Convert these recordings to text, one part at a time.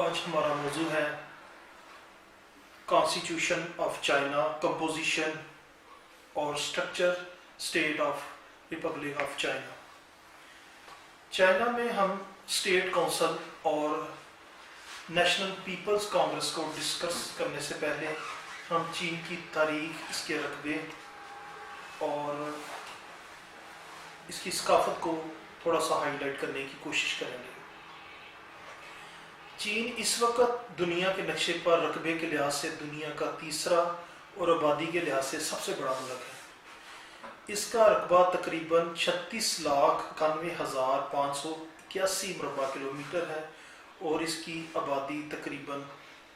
آج ہمارا موضوع ہے کانسٹیٹیوشن آف چائنا، کمپوزیشن اور structure state of republic of China. China میں ہم اسٹیٹ کونسل اور نیشنل پیپلز کانگریس کو ڈسکس کرنے سے پہلے ہم چین کی تاریخ، اس کے رقبے اور اس کی ثقافت کو تھوڑا سا ہائی لائٹ کرنے کی کوشش کریں گے۔ چین اس وقت دنیا کے نقشے پر رقبے کے لحاظ سے دنیا کا تیسرا اور آبادی کے لحاظ سے سب سے بڑا ملک ہے۔ اس کا رقبہ تقریباً 36,91,581 مربع کلومیٹر ہے اور اس کی آبادی تقریباً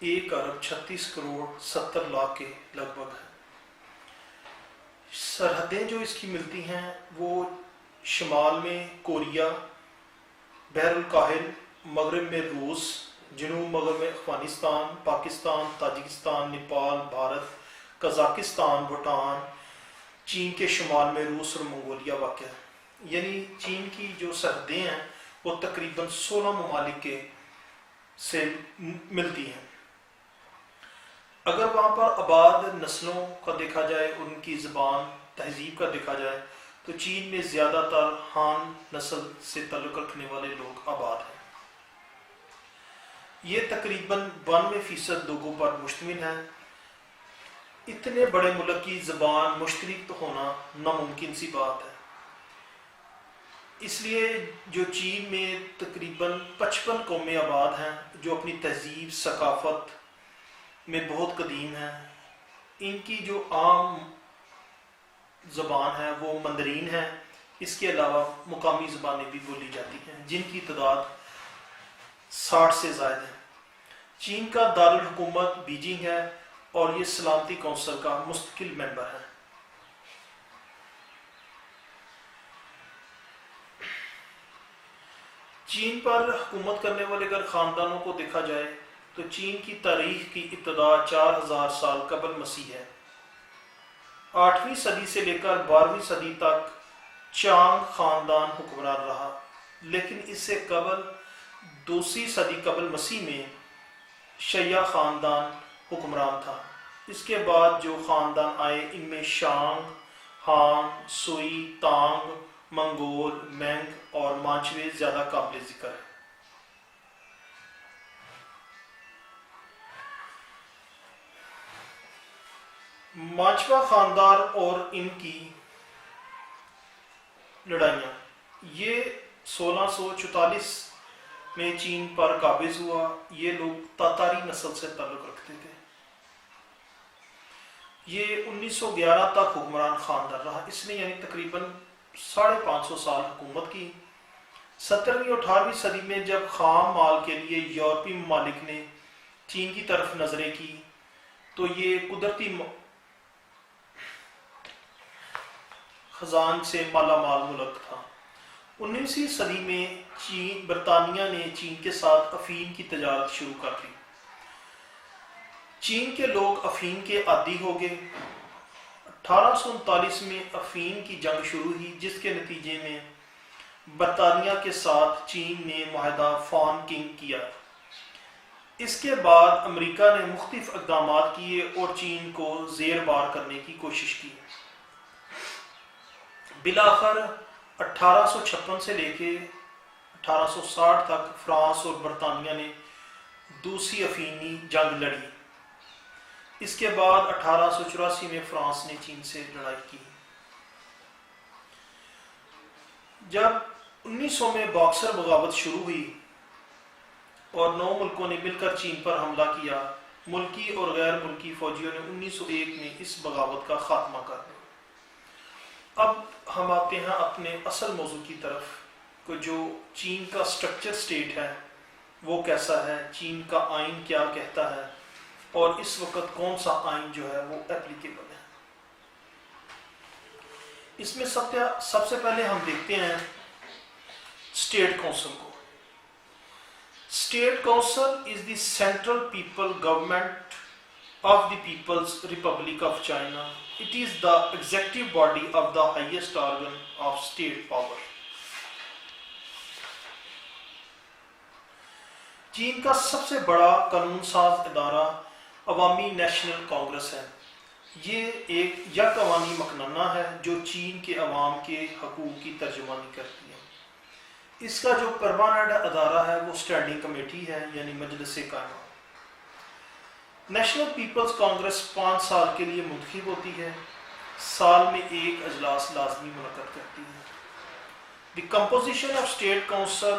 1,36,70,00,000 کے لگ بھگ ہے۔ سرحدیں جو اس کی ملتی ہیں وہ شمال میں کوریا، بحر الکاہل، مغرب میں روس، جنوب مغرب میں افغانستان، پاکستان، تاجکستان، نیپال، بھارت، قزاقستان، بھوٹان، چین کے شمال میں روس اور منگولیا واقع ہے۔ یعنی چین کی جو سرحدیں ہیں وہ تقریباً 16 ممالک سے ملتی ہیں۔ اگر وہاں پر آباد نسلوں کا دیکھا جائے، ان کی زبان، تہذیب کا دیکھا جائے تو چین میں زیادہ تر ہان نسل سے تعلق رکھنے والے لوگ آباد ہیں۔ یہ تقریباً 92% لوگوں پر مشتمل ہے۔ اتنے بڑے ملک کی زبان مشترک ہونا ناممکن سی بات ہے۔ اس لیے جو چین میں تقریباً 55 قومیں آباد ہیں جو اپنی تہذیب، ثقافت میں بہت قدیم ہیں۔ ان کی جو عام زبان ہے وہ مندرین ہے۔ اس کے علاوہ مقامی زبانیں بھی بولی جاتی ہیں جن کی تعداد 60 سے زائد ہے۔ چین کا دارالحکومت بیجنگ ہے اور یہ سلامتی کونسل کا مستقل ممبر ہے۔ چین پر حکومت کرنے والے اگر خاندانوں کو دیکھا جائے تو چین کی تاریخ کی ابتدا 4000 سال قبل مسیح ہے۔ 8ویں صدی سے لے کر 12ویں صدی تک چانگ خاندان حکمران رہا، لیکن اس سے قبل 2ری صدی قبل مسیح میں شیا خاندان حکمران تھا۔ اس کے بعد جو خاندان آئے ان میں شانگ، ہان، سوئی، تانگ، منگول، مینگ اور مانچوے زیادہ قابل ذکر ہے۔ مانچوا خاندان اور ان کی لڑائیاں، یہ 1644 میں چین پر قابض ہوا۔ یہ لوگ تاتاری نسل سے تعلق رکھتے تھے۔ یہ 1911 تک حکمران خاندان رہا۔ اس نے یعنی تقریباً 550 سال حکومت کی۔ 17ویں اور 18ویں صدی میں جب خام مال کے لیے یورپی ممالک نے چین کی طرف نظریں کی تو یہ قدرتی خزان سے مالا مال ملک تھا۔ 19ویں صدی میں برطانیہ نے چین کے ساتھ افیم کی تجارت شروع کر دی۔ چین کے لوگ افیم کے عادی ہو گئے۔ 1839 میں افیم کی جنگ شروع ہوئی جس کے نتیجے میں برطانیہ کے ساتھ چین نے معاہدہ فان کنگ کیا۔ اس کے بعد امریکہ نے مختلف اقدامات کیے اور چین کو زیر بار کرنے کی کوشش کی۔ بالآخر 1856 سے لے کے 1860 تک فرانس اور برطانیہ نے دوسری افیمی جنگ لڑی۔ اس کے بعد 1884 میں فرانس نے چین سے لڑائی کی۔ جب 1900 میں باکسر بغاوت شروع ہوئی اور 9 ملکوں نے مل کر چین پر حملہ کیا، ملکی اور غیر ملکی فوجیوں نے 1901 میں اس بغاوت کا خاتمہ کر دیا۔ اب ہم آتے ہیں اپنے اصل موضوع کی طرف کہ جو چین کا اسٹرکچر سٹیٹ ہے وہ کیسا ہے، چین کا آئین کیا کہتا ہے اور اس وقت کون سا آئین جو ہے وہ اپلیکیبل ہے۔ اس میں سب سے پہلے ہم دیکھتے ہیں اسٹیٹ کونسل کو۔ State council is the central people government of the People's Republic of China. It is the executive body of the highest organ of state power. چین کا سب سے بڑا قانون ساز ادارہ عوامی نیشنل کانگریس ہے. یہ ایک یک عوامی مقننہ ہے جو چین کے عوام کے حقوق کی ترجمانی کرتی ہے. اس کا جو پرماننٹ ادارہ ہے وہ اسٹینڈنگ کمیٹی ہے یعنی مجلس قائمہ. نیشنل پیپلز کانگریس 5 سال کے لیے منتخب ہوتی ہے. سال میں ایک اجلاس لازمی منعقد کرتی ہے. The composition of state council,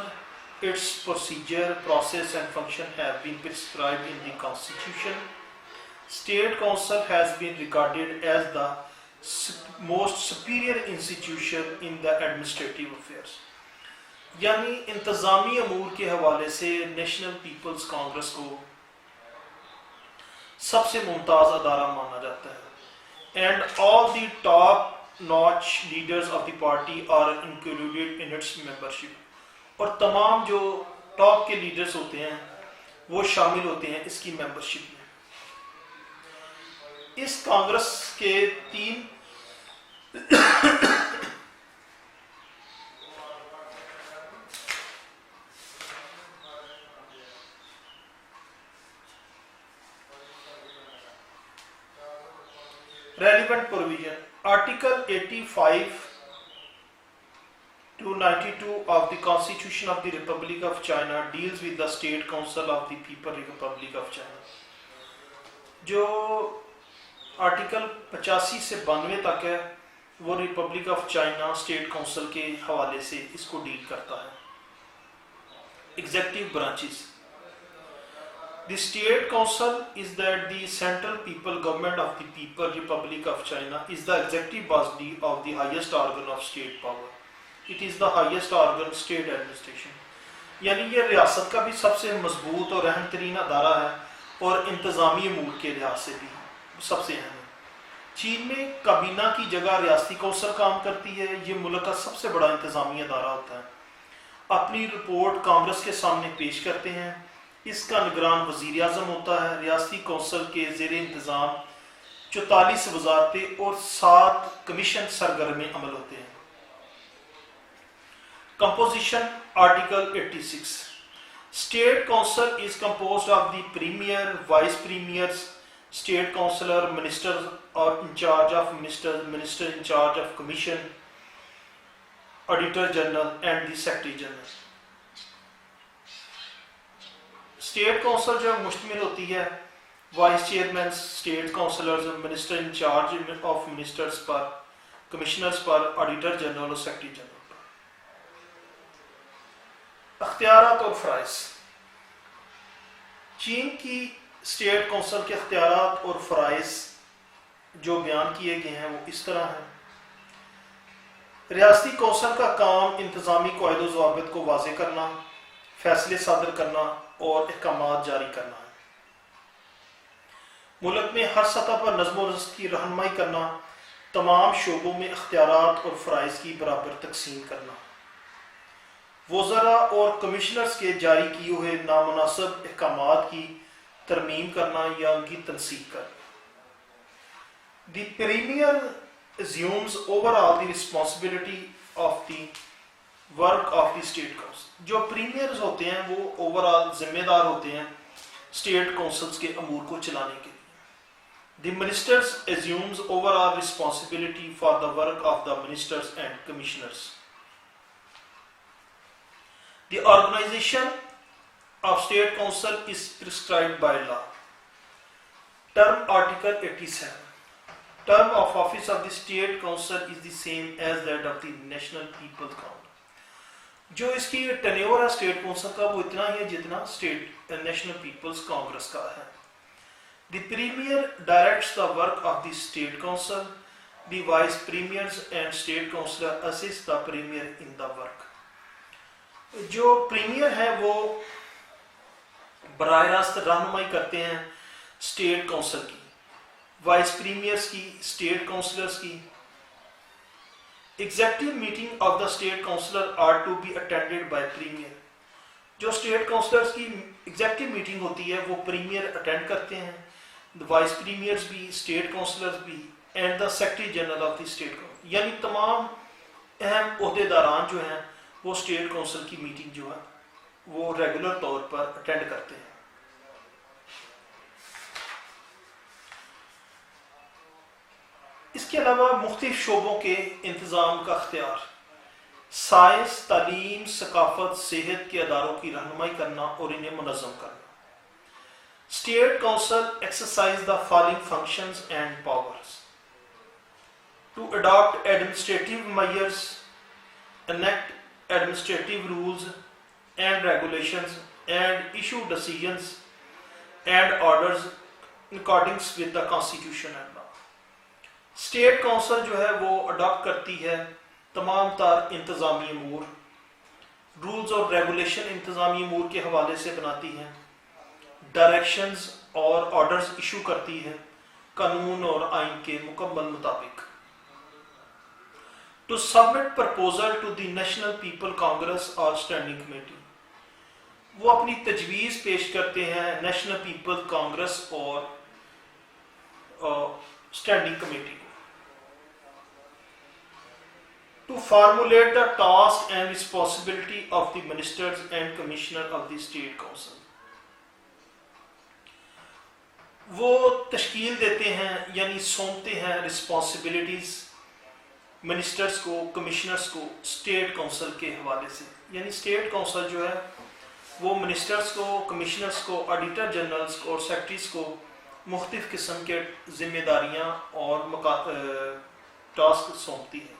its procedure, process and function have been prescribed in the Constitution. State Council has been regarded as the most superior institution in the administrative affairs. یعنی انتظامی امور کے حوالے سے نیشنل پیپلز کانگریس کو سب سے ممتاز ادارہ مانا جاتا ہے. And all the top-notch leaders of the party are included in its membership. اور تمام جو ٹاپ کے لیڈرز ہوتے ہیں وہ شامل ہوتے ہیں اس کی ممبرشپ میں. اس کانگریس کے 3 relevant provision. Article 85 to 92 of the Constitution of the Republic of China deals with the State Council of the People Republic of China. جو آرٹیکل 85 سے 92 تک ہے وہ republic of China state council کے حوالے سے اس کو ڈیل کرتا ہے. Executive branches. The State Council is that the Central People Government of the People Republic of China is the executive body of the highest organ of state power. It is the highest organ state administration. یعنی یہ ریاست کا بھی سب سے مضبوط اور اہم ترین ادارہ ہے اور انتظامی امور کے لحاظ سے بھی سب سے اہم ہے. چین میں کابینہ کی جگہ ریاستی کونسل کام کرتی ہے. یہ ملک کا سب سے بڑا انتظامی ادارہ ہوتا ہے. اپنی رپورٹ کانگریس کے سامنے پیش کرتے ہیں. اس کا نگران وزیر اعظم ہوتا ہے. ریاستی کونسل کے زیر انتظام 44 وزارتیں اور 7 کمیشن سرگرم عمل ہوتے ہیں. Composition. Article 86. State Council is composed of the Premier, Vice Premiers, State Councillor, Ministers in charge of Ministers, Minister in charge of Commission, Auditor General and the Secretary General. State council جو مشتمل ہوتی ہے vice chairman, state councillors, minister in charge of ministers per, commissioners per, auditor general اور secretary general پر. اختیارات اور فرائض. چین کی state council کے اختیارات اور فرائض جو بیان کیے گئے ہیں وہ اس طرح ہیں. ریاستی کونسل کا کام انتظامی قواعد و ضوابط کو واضح کرنا, فیصلے صادر کرنا اور احکامات جاری کرنا ہے. ملک میں ہر سطح پر نظم و ضبط کی رہنمائی کرنا, تمام شعبوں میں اختیارات اور فرائض کی برابر تقسیم کرنا, وزراء اور کمشنرز کے جاری کیے ہوئے نامناسب احکامات کی ترمیم کرنا یا ان کی تنسیخ کرنا. دی premiere assumes overall the responsibility of the work of the state council. جو پریمیئرز ہوتے ہیں وہ اوورآل ذمہ دار ہوتے ہیں اسٹیٹ کونسلز کے امور کو چلانے کے لیے. The ministers assumes overall responsibility for the work of the ministers and commissioners. The organization of state council is prescribed by law. Term Article 87. Term of office of the state council is the same as that of the national people's council. جو اس کی tenure ہے state council کا وہ اتنا ہی ہے جتنا state national people's congress کا ہے. The premier directs the work of the state council. The vice premiers and state councillor assist the premier in the work. جو پریمیئر ہے وہ براہ راست رہنمائی کرتے ہیں اسٹیٹ کونسل کی, وائس پریمیئرز کی, اسٹیٹ کونسلرز کی. Executive meeting of the state councillor are to be attended by premier. جو state councillors کی executive meeting ہوتی ہے وہ premier attend کرتے ہیں, vice premiers بھی, state councillors بھی, and the secretary general of the state council. یعنی تمام اہم عہدیداران جو ہیں وہ state council کی meeting جو ہے وہ ریگولر طور پر اٹینڈ کرتے ہیں۔ اس کے علاوہ مختلف شعبوں کے انتظام کا اختیار، سائنس، تعلیم، ثقافت، صحت کے اداروں کی رہنمائی کرنا اور انہیں منظم کرنا۔ State council exercise the following functions and powers: to adapt administrative measures, enactment administrative rules and regulations and issue decisions and orders in accordance with the constitution and law۔ State council جو ہے وہ adapt کرتی ہے تمام تر انتظامی امور، rules اور ریگولیشن انتظامی امور کے حوالے سے بناتی ہے، ڈائریکشنز اور آرڈرز ایشو کرتی ہے قانون اور آئین کے مکمل مطابق۔ To submit proposal to the National People Congress or Standing Committee، وہ اپنی تجویز پیش کرتے ہیں نیشنل پیپل کانگریس اور اسٹینڈنگ کمیٹی کو۔ To formulate the task and responsibility of the ministers and commissioner of the State Council، وہ تشکیل دیتے ہیں یعنی سونپتے ہیں رسپانسبلٹیز منسٹرز کو، کمشنرز کو اسٹیٹ کونسل کے حوالے سے، یعنی اسٹیٹ کونسل جو ہے وہ منسٹرز کو، کمشنرز کو، آڈیٹر جنرلز کو اور سیکرٹریز کو مختلف قسم کے ذمہ داریاں اور ٹاسک سونپتی ہے۔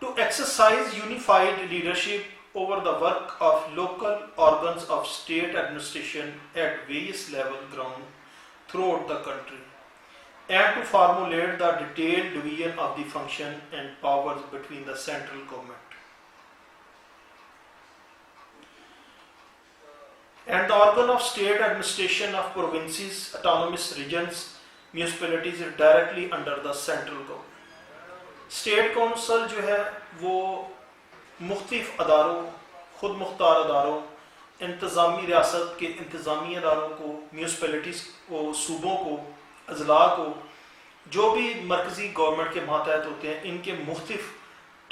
To exercise unified leadership over the work of local organs of state administration at various level ground throughout the country, and to formulate the detailed division of the function and powers between the central government and the organ of state administration of provinces, autonomous regions, municipalities is directly under the central government۔ state council جو ہے وہ مختلف اداروں، خود مختار اداروں، انتظامی ریاست کے انتظامی اداروں کو، میونسپلٹیز کو، صوبوں کو، اضلاع کو، جو بھی مرکزی گورنمنٹ کے ماتحت ہوتے ہیں، ان کے مختلف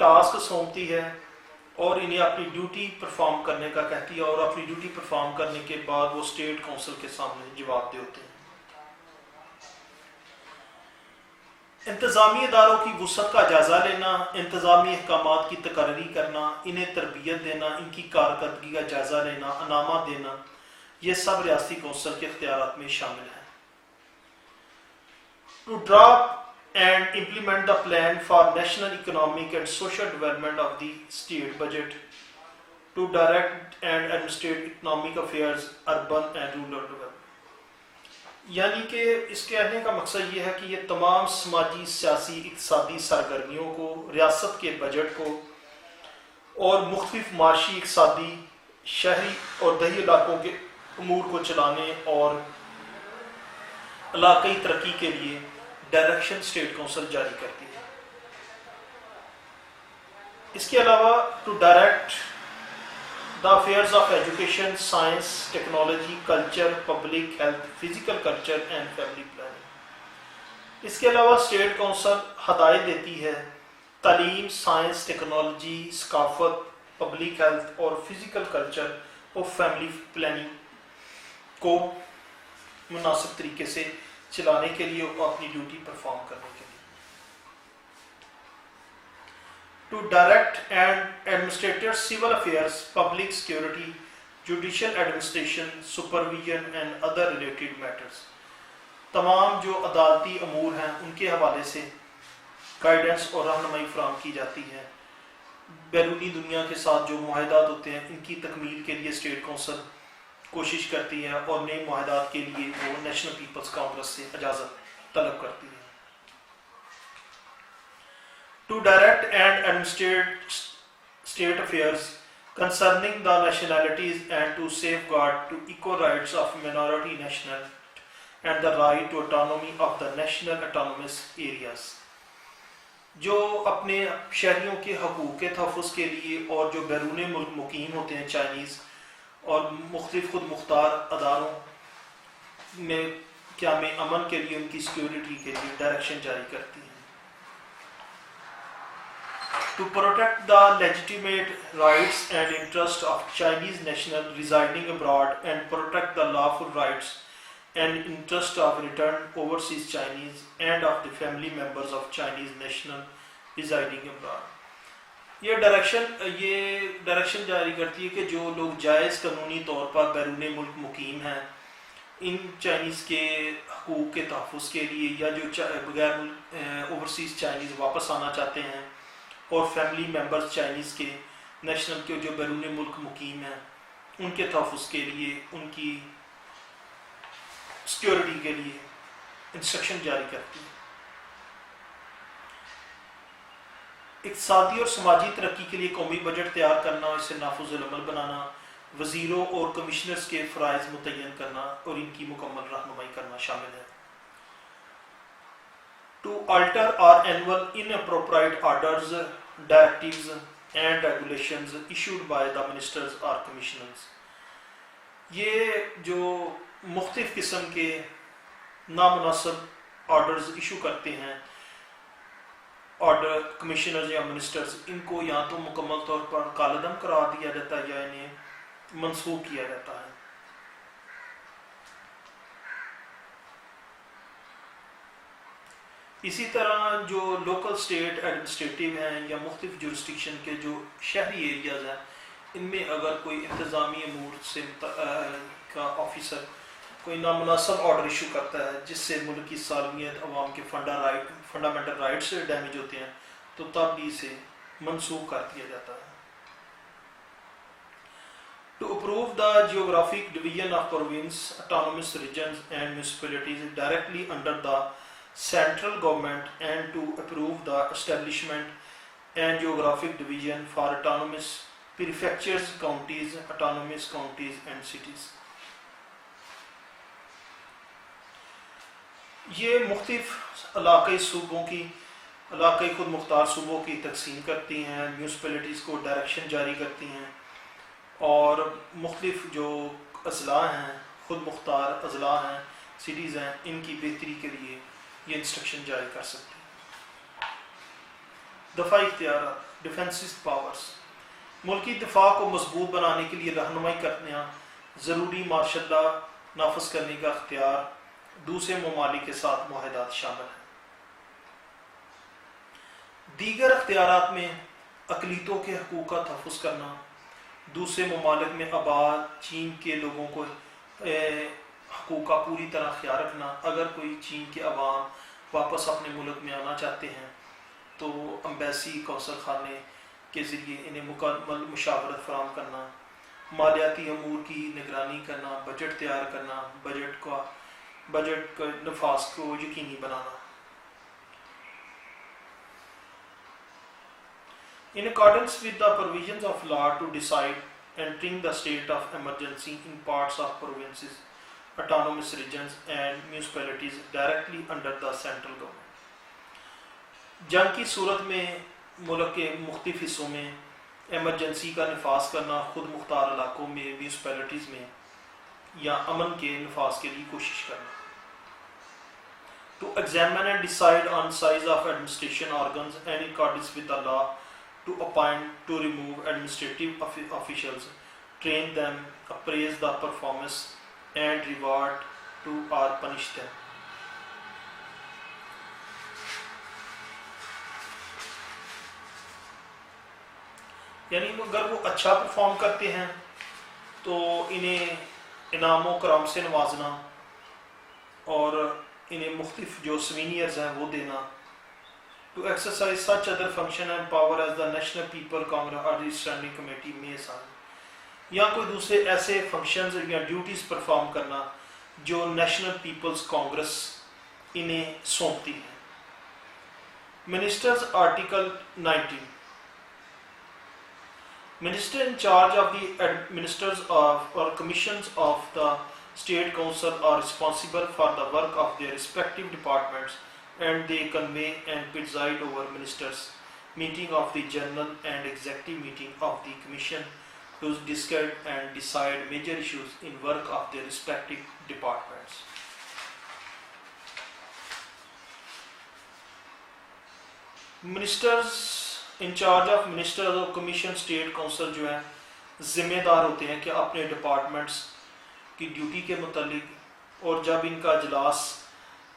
ٹاسک سونپتی ہے اور انہیں اپنی ڈیوٹی پرفارم کرنے کا کہتی ہے، اور اپنی ڈیوٹی پرفارم کرنے کے بعد وہ اسٹیٹ کونسل کے سامنے جواب دہ ہوتے ہیں۔ انتظامی اداروں کی وسعت کا جائزہ لینا، انتظامی احکامات کی تقرری کرنا، انہیں تربیت دینا، ان کی کارکردگی کا جائزہ لینا، انعامات دینا، یہ سب ریاستی کونسل کے اختیارات میں شامل ہیں۔ To draft and implement the plan for national economic and social development of the state budget, to direct and administrate economic affairs, urban and rural development۔ یعنی کہ اس کہنے کا مقصد یہ ہے کہ یہ تمام سماجی، سیاسی، اقتصادی سرگرمیوں کو، ریاست کے بجٹ کو اور مختلف معاشی، اقتصادی، شہری اور دیہی علاقوں کے امور کو چلانے اور علاقائی ترقی کے لیے ڈائریکشن اسٹیٹ کونسل جاری کرتی ہے۔ اس کے علاوہ to direct the affairs of education, science, technology, culture, public health, physical culture and family planning. اس کے علاوہ اسٹیٹ کونسل ہدایت دیتی ہے تعلیم، سائنس، ٹیکنالوجی، ثقافت، پبلک ہیلتھ اور فزیکل کلچر اور فیملی پلاننگ کو مناسب طریقے سے چلانے کے لیے اور اپنی ڈیوٹی پرفارم کرنے کے لیے۔ To direct and administrate civil affairs, public security, judicial administration, supervision and other related matters, تمام جو عدالتی امور ہیں ان کے حوالے سے گائیڈنس اور رہنمائی فراہم کی جاتی ہے۔ بیرونی دنیا کے ساتھ جو معاہدات ہوتے ہیں ان کی تکمیل کے لیے اسٹیٹ کونسل کوشش کرتی ہے اور نئے معاہدات کے لیے وہ نیشنل پیپلز کانگریس سے اجازت طلب کرتی ہے۔ To direct and administer state affairs concerning the nationalities and to safeguard to equal rights of minority national and the right to autonomy of the national autonomous areas, جو اپنے شہریوں کے حقوق کے تحفظ کے لیے اور جو بیرون ملک مقیم ہوتے ہیں چائنیز اور مختلف خود مختار اداروں میں قیام امن کے لیے، ان کی سیکیورٹی کے لیے ڈائریکشن جاری کرتی ہیں۔ to protect the legitimate rights and interests of Chinese nationals residing abroad and protect the lawful rights and interests of returned overseas Chinese and of the family members of Chinese national residing abroad. یہ direction جاری کرتی ہے کہ جو لوگ جائز قانونی طور پر بیرون ملک مقیم ہیں ان چائنیز کے حقوق کے تحفظ کے لیے، یا جو بغیر اوورسیز چائنیز واپس آنا چاہتے ہیں اور فیملی ممبرز چائنیز کے نیشنل کے جو بیرون ملک مقیم ہیں ان کے تحفظ کے لیے، ان کی سیکیورٹی کے لیے انسٹرکشن جاری کرتی ہے. اقتصادی اور سماجی ترقی کے لیے قومی بجٹ تیار کرنا اور اسے نافذ العمل بنانا، وزیروں اور کمشنرز کے فرائض متعین کرنا اور ان کی مکمل رہنمائی کرنا شامل ہے. To alter or annul inappropriate orders, directives and regulations issued by the ministers or commissioners. یہ جو مختلف قسم کے نامناسب آرڈرز ایشو کرتے ہیں آرڈر کمشنرز یا منسٹرز، ان کو یا تو مکمل طور پر کالعدم قرار دیا جاتا ہے یا انہیں منسوخ کیا جاتا ہے. اسی طرح جو لوکل اسٹیٹ ایڈمنسٹریٹو ہیں یا مختلف جورسڈکشن کے جو شہری ایریاز ہیں ان میں اگر کوئی انتظامی امور سے کا آفیسر کوئی نامناسب آرڈر ایشو کرتا ہے جس سے ملک کی سالمیت، عوام کے فنڈامنٹل رائٹس ڈیمیج ہوتے ہیں، تو تب بھی اسے منسوخ کر دیا جاتا ہے. To approve the geographic division of province, autonomous regions and municipalities directly under the central government, and to approve the establishment and geographic division for autonomous prefectures, counties, autonomous counties and cities. یہ مختلف علاقائی خود مختار صوبوں کی تقسیم کرتی ہیں، municipalities کو ڈائریکشن جاری کرتی ہیں، اور مختلف جو اضلاع ہیں، خود مختار اضلاع ہیں، سٹیز ہیں، ان کی بہتری کے لیے یہ انسٹرکشن جاری کر سکتی ہیں. دفاعی اختیارات، ڈیفینسو پاورز، ملکی دفاع کو مضبوط بنانے کے لیے رہنمائی کرنا، ضروری مارشل لا نافذ کرنے کا اختیار، دوسرے ممالک کے ساتھ معاہدات شامل ہیں. دیگر اختیارات میں اقلیتوں کے حقوق کا تحفظ کرنا، دوسرے ممالک میں آباد چین کے لوگوں کو حقوق کا پوری طرح خیال رکھنا. اگر کوئی چین کے عوام واپس اپنے ملک میں آنا چاہتے ہیں تو امبیسی قونصل خانے کے ذریعے انہیں مکمل مشاورت فراہم کرنا، مالیاتی امور کی نگرانی کرنا، بجٹ تیار کرنا، بجٹ کے نفاذ کو یقینی بنانا. In accordance with the provisions of law to decide entering the state of emergency in parts of provinces, autonomous regions and municipalities directly under the central government. جنگ کی صورت میں ملک کے مختلف حصوں میں ایمرجنسی کا نفاذ کرنا، خود مختار علاقوں میں میونسپلٹیز میں یا امن کے نفاذ کے لیے کوشش کرنا. To examine and decide on size of administration organs and in accordance with the law, to appoint, to remove administrative officials, train them, appraise the performance and reward to or punish them. یعنی اگر وہ اچھا perform کرتے ہیں تو انہیں انعام و کرام سے نوازنا اور انہیں مختلف جو سوینئرز ہیں وہ دینا. To exercise such other function and power as the National People Congress or the Standing Committee may assign. یا کوئی دوسرے ایسے فنکشنز یا ڈیوٹیز پرفارم کرنا جو نیشنل پیپلز کانگریس انہیں سونپتی ہے. Ministers Article 19. Minister in charge of the ministers of or commissions of the State Council are responsible for the work of their respective departments, and they convey and preside over ministers' meeting of the general and executive meeting of the commission to discuss and decide major issues in work of their respective departments. Ministers in charge of ministers اور commission state council جو ہیں ذمہ دار ہوتے ہیں کہ اپنے departments کی ڈیوٹی کے متعلق، اور جب ان کا اجلاس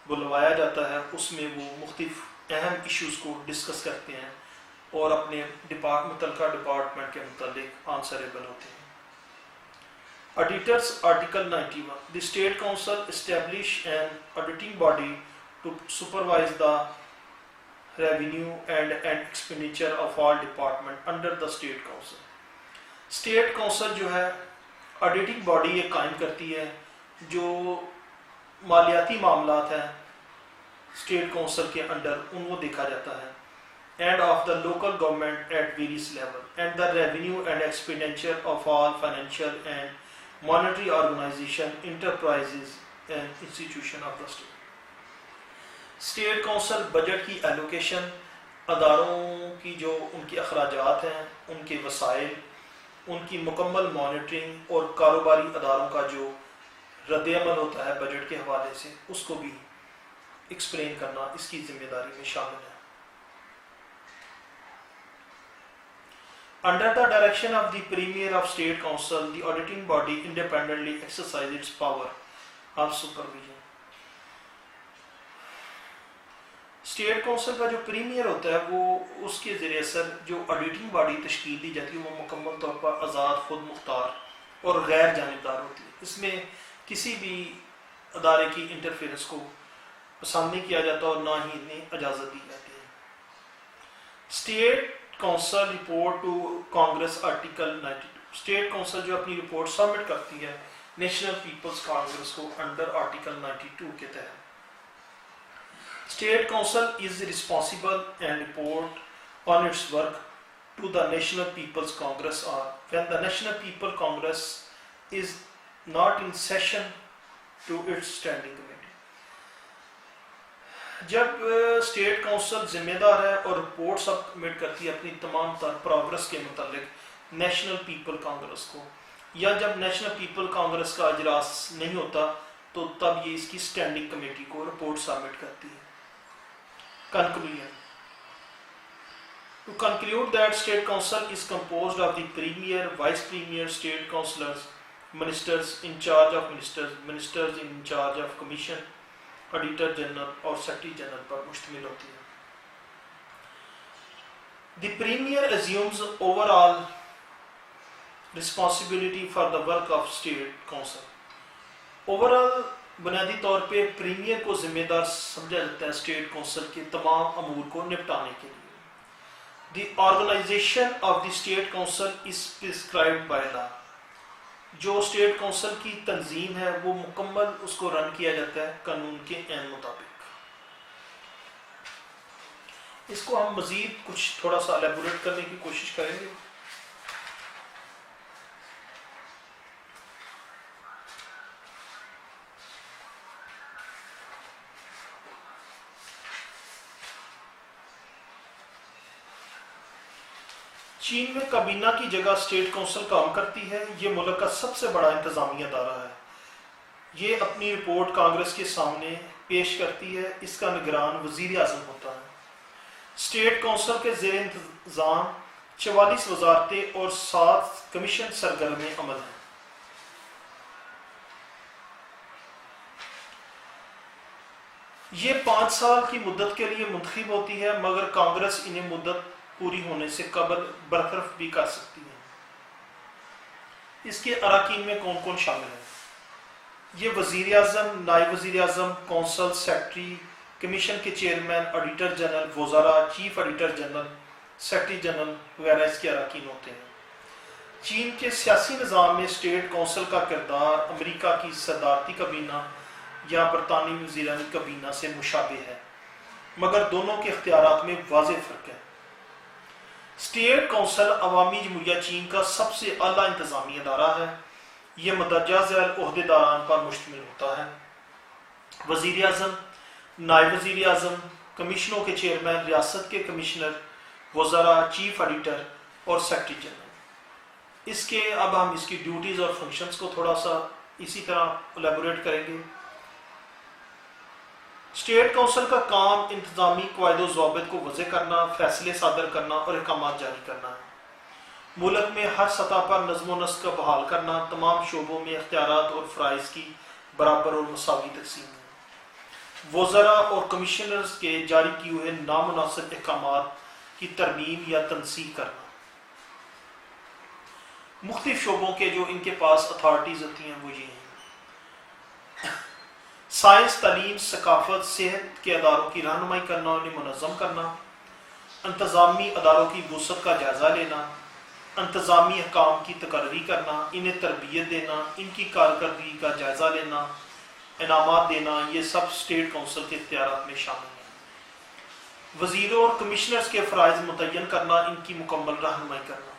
بلوایا جاتا ہے اس میں وہ مختلف اہم ایشوز کو ڈسکس کرتے ہیں اور اپنے متعلقہ ڈپارٹمنٹ کے متعلق آنسریبل ہوتے ہیں۔ Auditors Article 91 The State Council establish an auditing body to supervise the revenue and expenditure of all department under the State Council۔ State Council جو ہے آڈیٹنگ باڈی یہ قائم کرتی ہے جو مالیاتی معاملات ہیں اسٹیٹ کونسل کے انڈر ان کو دیکھا جاتا ہے، and of the local government at various level and the revenue and expenditure of all financial and monetary organization enterprises and institution of the state. State council budget کی allocation, اداروں کی جو ان کے اخراجات ہیں، ان کے وسائل، ان کی مکمل مانیٹرنگ اور کاروباری اداروں کا جو رد عمل ہوتا ہے بجٹ کے حوالے سے اس کو بھی ایکسپلین کرنا اس کی ذمہ داری میں شامل ہے۔ Under the direction of the Premier of State Council, the auditing body independently exercises its power of supervision۔ State council کا جو پریمیئر ہوتا ہے وہ اس کے ذریعے سے جو آڈیٹنگ باڈی تشکیل دی جاتی ہے وہ مکمل طور پر آزاد، خود مختار اور غیر جانبدار ہوتی ہے۔ اس میں کسی بھی ادارے کی انٹرفیئرنس کو پسند نہیں کیا جاتا اور نہ ہی انہیں اجازت دی جاتی ہے۔ State council report to Congress article 92 state council جو اپنی رپورٹ سبمٹ کرتی ہے نیشنل پیپلز کانگریس کو انڈر آرٹیکل 92 کے تحت۔ State council is responsible and report on its work to the national people's congress اور when the national people congress is not in session to its standing committee. جب state council ذمہ دار ہے اور report submit کرتی ہے اپنی تمام تر پروگرس کے متعلق نیشنل پیپل کانگریس کو، یا جب نیشنل پیپل کانگریس کا اجلاس نہیں ہوتا تو تب یہ اس کی اسٹینڈنگ کمیٹی کو رپورٹ سبمٹ کرتی ہے۔ Conclusion To conclude that State Council is composed of the Premier, Vice Premier, State Councillors, Ministers in charge of Ministers, Ministers in charge of Commission, Auditor General اور Secretary General پر مشتمل ہوتی ہے۔ The Premier assumes overall responsibility for the work of State Council۔ Overall بنیادی طور پہ premiere کو ذمہ دار سمجھا جاتا ہے اسٹیٹ کونسل کے تمام امور کو نپٹانے کے لیے۔ The organisation of the state council is prescribed by law. جو اسٹیٹ کونسل کی تنظیم ہے وہ مکمل اس کو رن کیا جاتا ہے قانون کے عین مطابق۔ اس کو ہم مزید کچھ تھوڑا سا الیبوریٹ کرنے کی کوشش کریں گے۔ چین میں کابینہ کی جگہ اسٹیٹ کونسل کام کرتی ہے۔ یہ ملک کا سب سے بڑا انتظامی ادارہ ہے۔ یہ اپنی رپورٹ کانگریس کے سامنے پیش کرتی ہے۔ اس کا نگران وزیر اعظم ہوتا ہے۔ اسٹیٹ کونسل کے زیر انتظام 44 وزارتیں اور 7 کمیشن سرگرم عمل ہیں۔ یہ 5 سال کی مدت کے لیے منتخب ہوتی ہے، مگر کانگریس انہیں مدت پوری ہونے سے قبل برطرف بھی کر سکتی ہے۔ اس کے اراکین میں کون کون شامل ہیں؟ یہ وزیر اعظم، نائب وزیر اعظم، کونسل سیکرٹری، کمیشن کے چیئرمین، آڈیٹر جنرل، وزراء، chief auditor general, secretary general وغیرہ اس کے اراکین ہوتے ہیں۔ چین کے سیاسی نظام میں اسٹیٹ کونسل کا کردار امریکہ کی صدارتی کابینہ یا برطانوی وزیرانی کابینہ سے مشابہ ہے، مگر دونوں کے اختیارات میں واضح فرق ہے۔ اسٹیٹ کونسل عوامی جمہوریہ چین کا سب سے اعلیٰ انتظامی ادارہ ہے۔ یہ مندرجہ ذیل عہدیداران پر مشتمل ہوتا ہے۔ وزیر اعظم، نائب وزیر اعظم، کمیشنوں کے چیئرمین، ریاست کے کمشنر، وزراء، چیف آڈیٹر اور سیکرٹری جنرل۔ اس کے اب ہم اس کی ڈیوٹیز اور فنکشنز کو تھوڑا سا اسی طرح الیبوریٹ کریں گے۔ اسٹیٹ کونسل کا کام انتظامی قواعد و ضوابط کو وضع کرنا، فیصلے صادر کرنا اور احکامات جاری کرنا ہے۔ ملک میں ہر سطح پر نظم و نسق کا بحال کرنا، تمام شعبوں میں اختیارات اور فرائض کی برابر اور مساوی تقسیم ہے۔ وزراء اور کمشنرز کے جاری کیے ہوئے نامناسب احکامات کی ترمیم یا تنسیخ کرنا۔ مختلف شعبوں کے جو ان کے پاس اتھارٹیز ہوتی ہیں وہ یہ ہیں: سائنس، تعلیم، ثقافت، صحت کے اداروں کی رہنمائی کرنا، انہیں منظم کرنا، انتظامی اداروں کی وسعت کا جائزہ لینا، انتظامی احکام کی تقرری کرنا، انہیں تربیت دینا، ان کی کارکردگی کا جائزہ لینا، انعامات دینا، یہ سب اسٹیٹ کونسل کے اختیارات میں شامل ہیں۔ وزیروں اور کمشنرز کے فرائض متعین کرنا، ان کی مکمل رہنمائی کرنا،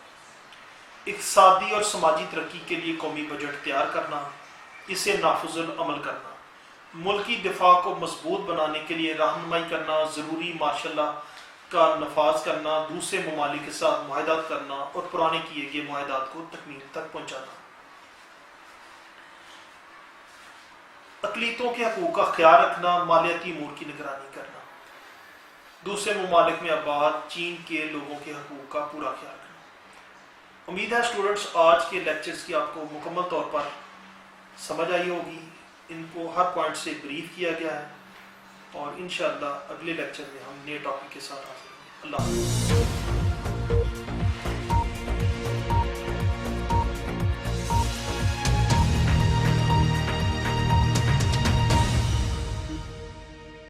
اقتصادی اور سماجی ترقی کے لیے قومی بجٹ تیار کرنا، اسے نافذ العمل کرنا، ملکی دفاع کو مضبوط بنانے کے لیے رہنمائی کرنا، ضروری مارشل لا کا نفاذ کرنا، دوسرے ممالک کے ساتھ معاہدات کرنا اور پرانے کیے گئے معاہدات کو تکمیل تک پہنچانا، اقلیتوں کے حقوق کا خیال رکھنا، مالیاتی امور کی نگرانی کرنا، دوسرے ممالک میں آباد چین کے لوگوں کے حقوق کا پورا خیال رکھنا۔ امید ہے اسٹوڈنٹس آج کے لیکچرز کی آپ کو مکمل طور پر سمجھ آئی ہوگی، ان کو ہر پوائنٹ سے بریف کیا گیا ہے، اور انشاءاللہ اگلے لیکچر میں ہم نئے ٹاپک کے ساتھ حاضر ہوں گے۔ اللہ حافظ۔